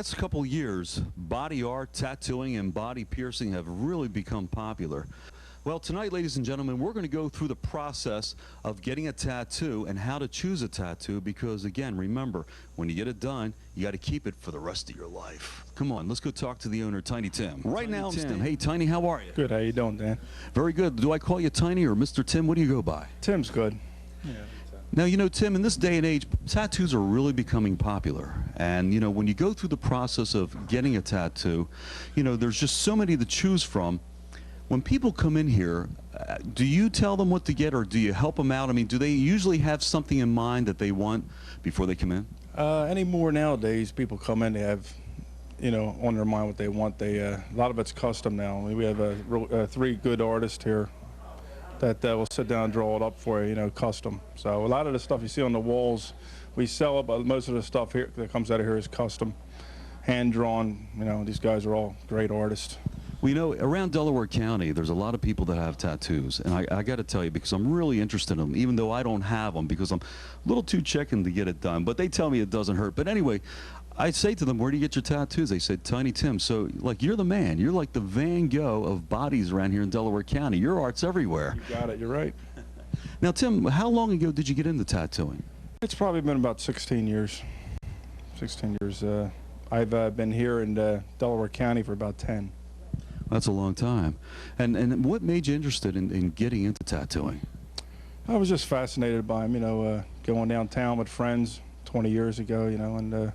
Last couple years, body art, tattooing, and body piercing have really become popular. Well, tonight, ladies and gentlemen, we're going to go through the process of getting a tattoo and how to choose a tattoo because, again, remember, when you get it done, you got to keep it for the rest of your life. Come on, let's go talk to the owner, Tiny Tim. Right now, Tim. Hey, Tiny, how are you? Good. How you doing, Dan? Very good. Do I call you Tiny or Mr. Tim? What do you go by? Tim's good. Yeah. Now, you know, Tim, in this day and age, tattoos are really becoming popular. And, you know, when you go through the process of getting a tattoo, you know, there's just so many to choose from. When people come in here, do you tell them what to get or do you help them out? I mean, do they usually have something in mind that they want before they come in? Anymore nowadays, people come in, they have, you know, on their mind what they want. A lot of it's custom now. I mean, we have 3 good artists here that will sit down and draw it up for you, you know, custom. So a lot of the stuff you see on the walls, we sell it, but most of the stuff here that comes out of here is custom, hand-drawn. You know, these guys are all great artists. Well, you know, around Delaware County, there's a lot of people that have tattoos, and I got to tell you, because I'm really interested in them, even though I don't have them, because I'm a little too chicken to get it done, but they tell me it doesn't hurt. But anyway, I say to them, where do you get your tattoos? They said, Tiny Tim. So, like, you're the man. You're like the Van Gogh of bodies around here in Delaware County. Your art's everywhere. You got it. You're right. Now, Tim, how long ago did you get into tattooing? It's probably been about 16 years. 16 years. I've been here in Delaware County for about 10. That's a long time. And what made you interested in getting into tattooing? I was just fascinated by them, you know, going downtown with friends 20 years ago, you know, and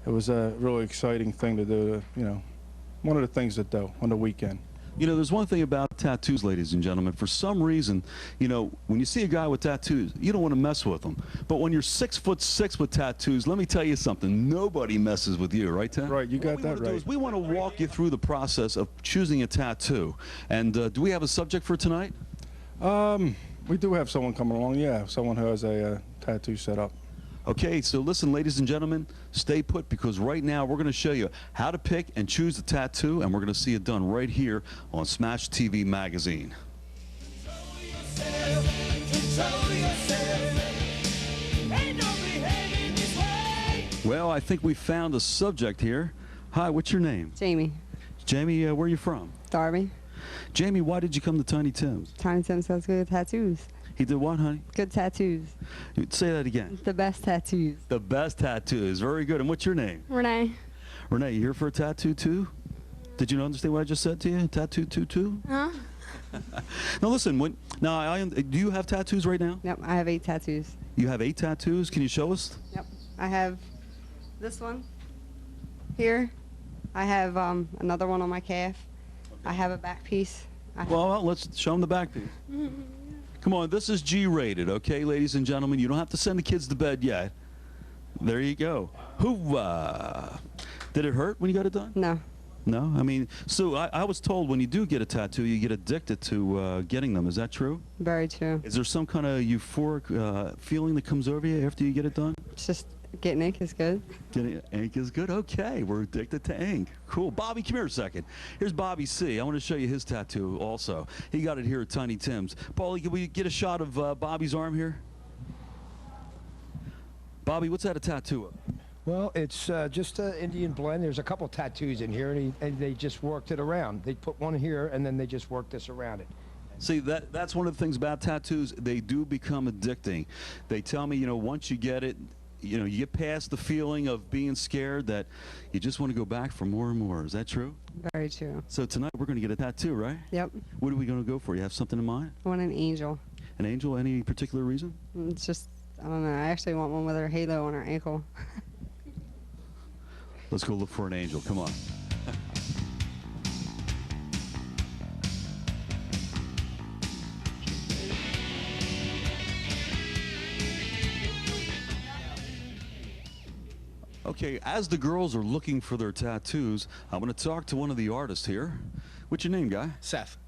it was a really exciting thing to do, you know, one of the things to do on the weekend. You know, there's one thing about tattoos, ladies and gentlemen. For some reason, you know, when you see a guy with tattoos, you don't want to mess with him. But when you're 6'6" with tattoos, let me tell you something. Nobody messes with you, right, Tim? Right, you got that right. We want to walk you through the process of choosing a tattoo. And do we have a subject for tonight? We do have someone coming along, yeah, someone who has a tattoo set up. Okay, so listen, ladies and gentlemen, stay put because right now we're going to show you how to pick and choose the tattoo, and we're going to see it done right here on Smash TV Magazine. Well, I think we found a subject here. Hi, what's your name? Jamie. Jamie, where are you from? Darby. Jamie, why did you come to Tiny Tim's? Tiny Tim sells good tattoos. He did what, honey? Good tattoos. Say that again. The best tattoos. The best tattoos. Very good. And what's your name? Renee. Renee, you here for a tattoo too? Did you understand what I just said to you? Tattoo too? Huh? Now listen, do you have tattoos right now? Yep, I have 8 tattoos. You have 8 tattoos? Can you show us? Yep, I have this one here. I have another one on my calf. I have a back piece. Well, let's show them the back piece. Come on, this is G-rated, okay, ladies and gentlemen? You don't have to send the kids to bed yet. There you go. Hoorah! Did it hurt when you got it done? No. No? I mean, so I was told when you do get a tattoo, you get addicted to getting them. Is that true? Very true. Is there some kind of euphoric feeling that comes over you after you get it done? It's just getting ink is good. Getting ink is good? Okay, we're addicted to ink. Cool. Bobby, come here a second. Here's Bobby C. I want to show you his tattoo also. He got it here at Tiny Tim's. Paulie, can we get a shot of Bobby's arm here? Bobby, what's that a tattoo of? Well, it's just an Indian blend. There's a couple tattoos in here, and they just worked it around. They put one here, and then they just worked this around it. See, that's one of the things about tattoos. They do become addicting. They tell me, you know, once you get it, you know, you get past the feeling of being scared that you just want to go back for more and more. Is that true? Very true. So tonight we're going to get a tattoo, right? Yep. What are we going to go for? You have something in mind? I want an angel. An angel? Any particular reason? It's just, I don't know. I actually want one with her halo on her ankle. Let's go look for an angel. Come on. Okay, as the girls are looking for their tattoos, I'm going to talk to one of the artists here. What's your name, guy? Seth.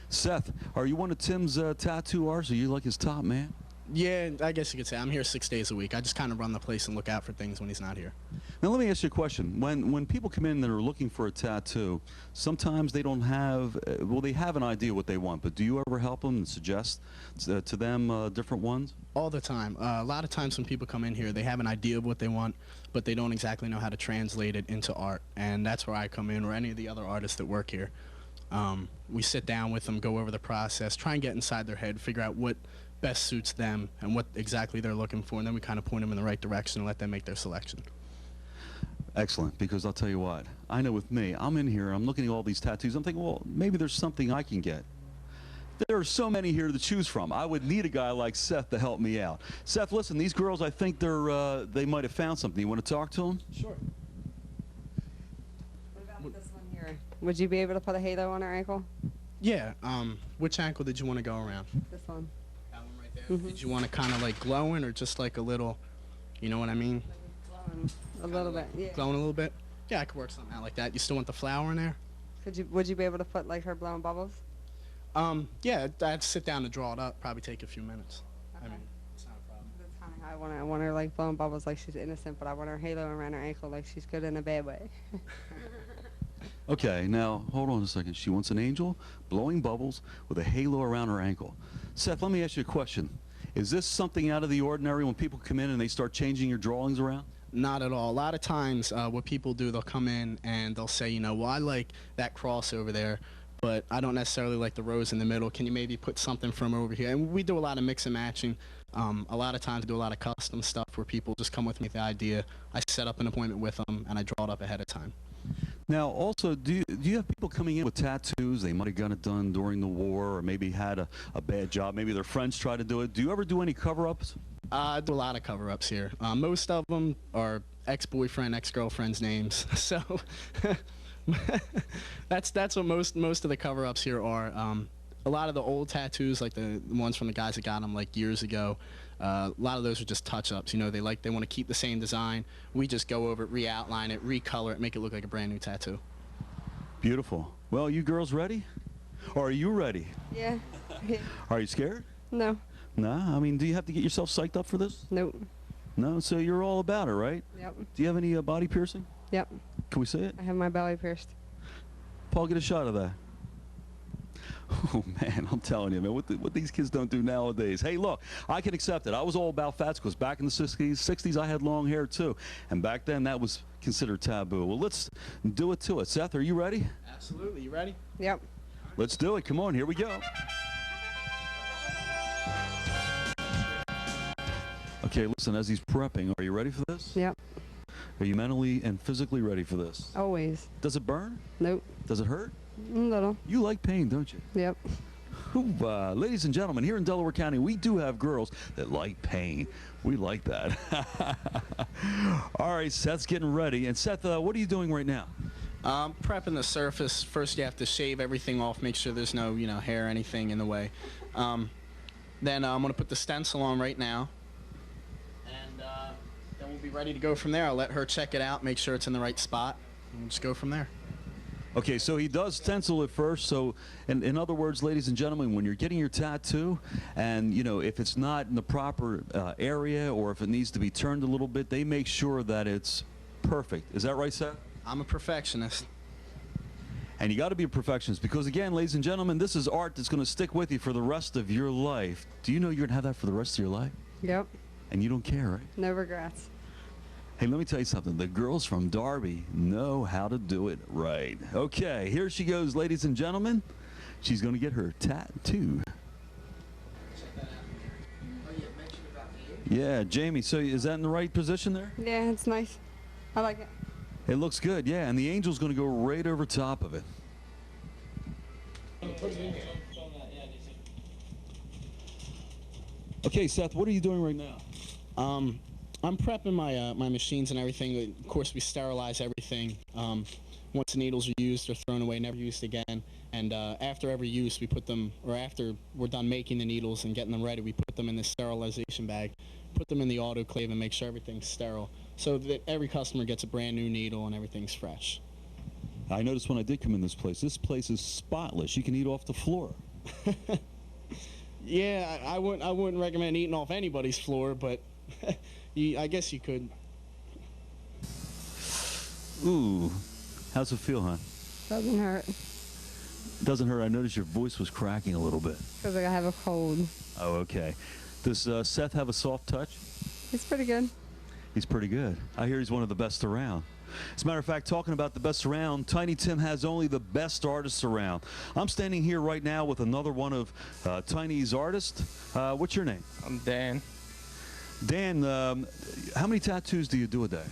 Seth, are you one of Tim's tattoo artists? Are you like his top man? Yeah, I guess you could say. I'm here 6 days a week. I just kind of run the place and look out for things when he's not here. Now let me ask you a question. When people come in that are looking for a tattoo, sometimes they don't have, well, they have an idea what they want, but do you ever help them and suggest to them different ones? All the time. A lot of times when people come in here, they have an idea of what they want, but they don't exactly know how to translate it into art, and that's where I come in, or any of the other artists that work here. We sit down with them, go over the process, try and get inside their head, figure out what best suits them and what exactly they're looking for, and then we kind of point them in the right direction and let them make their selection. Excellent, because I'll tell you what, I know with me, I'm in here, I'm looking at all these tattoos, I'm thinking, well, maybe there's something I can get. There are so many here to choose from. I would need a guy like Seth to help me out. Seth, listen, these girls, I think they might have found something. You want to talk to them? Sure. What about this one here? Would you be able to put a halo on her ankle? Yeah. Which ankle did you want to go around? This one. That one right there? Did you want to kind of like glowing, or just like a little, you know what I mean? Glowing a little bit, yeah. Glowing a little bit? Yeah, I could work something out like that. You still want the flower in there? Would you be able to put like her blowing bubbles? Yeah, I'd sit down to draw it up. Probably take a few minutes. Okay. I mean, it's not a problem. That's kind of how I want her like blowing bubbles like she's innocent, but I want her halo around her ankle like she's good in a bad way. Okay, now, hold on a second. She wants an angel blowing bubbles with a halo around her ankle. Seth, let me ask you a question. Is this something out of the ordinary when people come in and they start changing your drawings around? Not at all. A lot of times what people do, they'll come in and they'll say, you know, well, I like that cross over there, but I don't necessarily like the rose in the middle. Can you maybe put something from over here? And we do a lot of mix and matching. A lot of times we do a lot of custom stuff where people just come with me with the idea. I set up an appointment with them and I draw it up ahead of time. Now, also, do you have people coming in with tattoos? They might have gotten it done during the war, or maybe had a bad job. Maybe their friends tried to do it. Do you ever do any cover-ups? I do a lot of cover-ups here. Most of them are ex-boyfriend, ex-girlfriend's names. So that's what most of the cover-ups here are. A lot of the old tattoos, like the ones from the guys that got them like years ago, a lot of those are just touch-ups. You know, they want to keep the same design. We just go over it, re-outline it, recolor it, make it look like a brand new tattoo. Beautiful. Well, you girls ready? Or are you ready? Yeah. Are you scared? No. Nah. I mean, do you have to get yourself psyched up for this? Nope. No. So you're all about it, right? Yep. Do you have any body piercing? Yep. Can we see it? I have my belly pierced. Paul, get a shot of that. Oh, man, I'm telling you, man, what these kids don't do nowadays. Hey, look, I can accept it. I was all about fats because back in the 60s, I had long hair, too. And back then, that was considered taboo. Well, let's do it to it. Seth, are you ready? Absolutely. You ready? Yep. Let's do it. Come on, here we go. Okay, listen, as he's prepping, are you ready for this? Yep. Are you mentally and physically ready for this? Always. Does it burn? Nope. Does it hurt? A little. You like pain, don't you? Yep. Ladies and gentlemen, here in Delaware County, we do have girls that like pain. We like that. All right, Seth's getting ready. And Seth, what are you doing right now? Prepping the surface. First, you have to shave everything off, make sure there's no, hair or anything in the way. Then I'm going to put the stencil on right now. And then we'll be ready to go from there. I'll let her check it out, make sure it's in the right spot, and we'll just go from there. Okay, so he does stencil it first. So, in other words, ladies and gentlemen, when you're getting your tattoo, and if it's not in the proper area, or if it needs to be turned a little bit, they make sure that it's perfect. Is that right, Seth? I'm a perfectionist. And you got to be a perfectionist because, again, ladies and gentlemen, this is art that's going to stick with you for the rest of your life. Do you know you're going to have that for the rest of your life? Yep. And you don't care, right? No regrets. Hey, let me tell you something. The girls from Darby know how to do it right. Okay, here she goes, ladies and gentlemen. She's going to get her tattoo. Yeah, Jamie, so is that in the right position there? Yeah, it's nice. I like it. It looks good, yeah, and the angel's going to go right over top of it. Okay, Seth, what are you doing right now? I'm prepping my machines and everything. Of course, we sterilize everything. Once the needles are used, they're thrown away, never used again. And after every use, we put them, or after we're done making the needles and getting them ready, we put them in the sterilization bag, put them in the autoclave, and make sure everything's sterile, so that every customer gets a brand new needle and everything's fresh. I noticed when I did come in this place is spotless. You can eat off the floor. Yeah, I wouldn't recommend eating off anybody's floor, but I guess you could. Ooh, how's it feel, hon? Doesn't hurt Doesn't hurt. I noticed your voice was cracking a little bit. because I have a cold. Oh, okay. Does Seth have a soft touch? It's pretty good. He's pretty good. I hear he's one of the best around. As a matter of fact, talking about the best around, Tiny Tim has only the best artists around. I'm standing here right now with another one of Tiny's artists. What's your name? I'm Dan. Dan, how many tattoos do you do a day?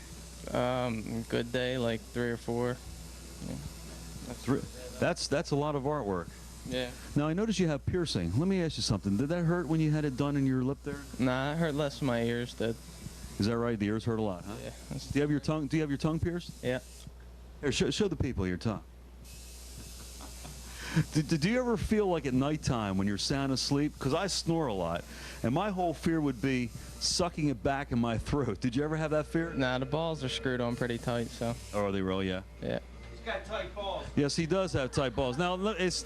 Good day, like 3 or 4. Yeah. That's a lot of artwork. Yeah. Now, I noticed you have piercing. Let me ask you something. Did that hurt when you had it done in your lip there? Nah, it hurt less in my ears. Is that right? The ears hurt a lot, huh? Yeah. Do you have your tongue? Do you have your tongue pierced? Yeah. Here, show the people your tongue. Do you ever feel like at nighttime when you're sound asleep? Because I snore a lot, and my whole fear would be sucking it back in my throat. Did you ever have that fear? Nah, the balls are screwed on pretty tight, so. Oh, are they really? Yeah. Yeah. He's got tight balls. Yes, he does have tight balls. Now, it's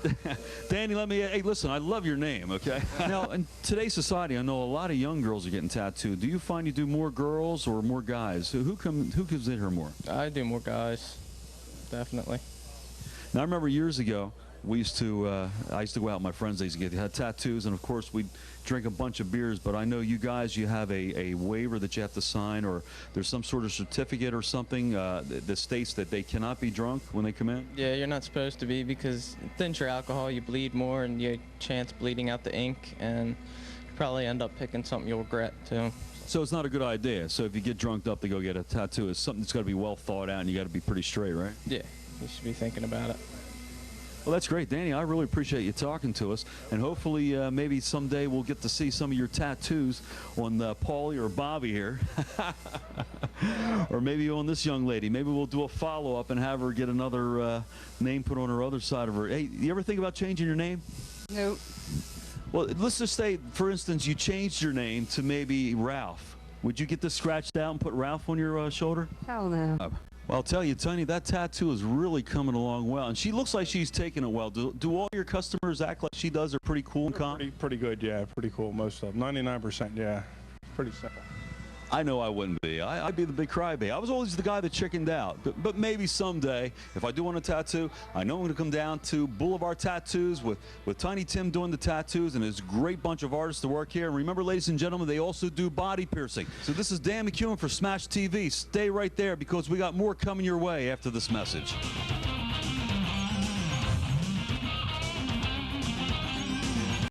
Danny. Hey, listen. I love your name. Okay. Now, in today's society, I know a lot of young girls are getting tattooed. Do you find you do more girls or more guys? Who comes in here more? I do more guys, definitely. Now, I remember years ago, I used to go out with my friends. They used to had tattoos, and of course we'd drink a bunch of beers. But I know you guys, you have a waiver that you have to sign, or there's some sort of certificate or something that states that they cannot be drunk when they come in. Yeah, you're not supposed to be because thins your alcohol, you bleed more, and you chance bleeding out the ink, and you probably end up picking something you'll regret too. So it's not a good idea. So if you get drunked up to go get a tattoo, it's something that's got to be well thought out, and you got to be pretty straight, right? Yeah, you should be thinking about it. Well, that's great, Danny. I really appreciate you talking to us, and hopefully maybe someday we'll get to see some of your tattoos on Paulie or Bobby here, or maybe on this young lady. Maybe we'll do a follow-up and have her get another name put on her other side of her. Hey, you ever think about changing your name? Nope. Well, let's just say, for instance, you changed your name to maybe Ralph. Would you get this scratched out and put Ralph on your shoulder? Hell no. Well, I'll tell you, Tiny, that tattoo is really coming along well, and she looks like she's taking it well. Do all your customers act like she does? Are pretty cool and calm? Pretty good, yeah. Pretty cool, most of them. 99%, yeah. Pretty simple. I know I wouldn't be. I'd be the big crybaby. I was always the guy that chickened out. But maybe someday, if I do want a tattoo, I know I'm going to come down to Boulevard Tattoos with Tiny Tim doing the tattoos and his great bunch of artists to work here. And remember, ladies and gentlemen, they also do body piercing. So this is Dan McEwen for Smash TV. Stay right there because we got more coming your way after this message.